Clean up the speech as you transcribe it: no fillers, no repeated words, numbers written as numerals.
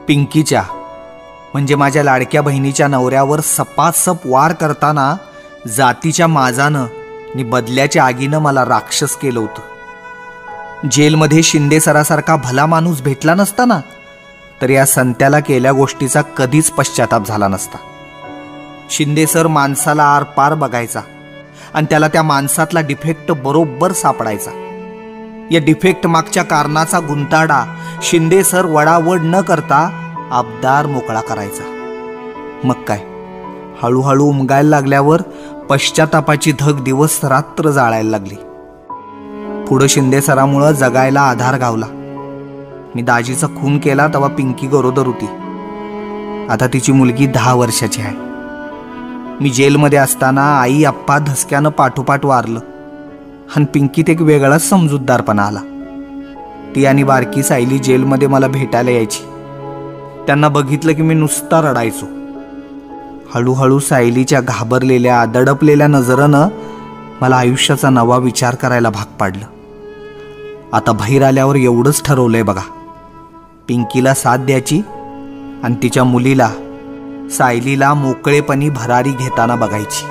पिंकीच्या म्हणजे माझ्या लाडक्या बहिणीच्या नवऱ्यावर सपासप वार करताना जातीच्या माजानं आणि बदल्याच्या आगीनं मला राक्षस केलं होतं. जेलमध्ये शिंदे सरासारखा भला माणूस भेटला नसता ना तर या संत्याला केल्या गोष्टीचा कधीच पश्चाताप झाला नसता. शिंदे सर माणसाला आरपार बघायचा आणि त्याला त्या माणसातला डिफेक्ट बरोबर सापडायचा. या डिफेक्ट मागच्या कारणाचा गुंताडा शिंदे सर वडावड न करता आबदार मोकळा करायचा. मग काय, हळूहळू उमगायला लागल्यावर पश्चातापाची धग दिवस रात्र जाळायला लागली. पुढं शिंदे सरामुळं जगायला आधार गावला. मी दाजीचा खून केला तेव्हा पिंकी गरोदर होती. आता तिची मुलगी 10 वर्षाची आहे. मी जेलमध्ये असताना आई आप्पा धसक्यानं पाठोपाठ वारलं आणि पिंकीत एक वेगळाच समजूतदारपणा आला. ती आणि बारकी सायली जेलमध्ये मला भेटायला यायची. त्यांना बघितलं की मी नुसता रडायचो. हळूहळू सायलीच्या घाबरलेल्या दडपलेल्या नजरेनं मला आयुष्याचा नवा विचार करायला भाग पाडलं. आता बाहेर आल्यावर एवढंच ठरवलंय बघा, पिंकीला साथ द्यायची आणि तिच्या मुलीला सायलीला मोकळेपणी भरारी घेताना बघायची.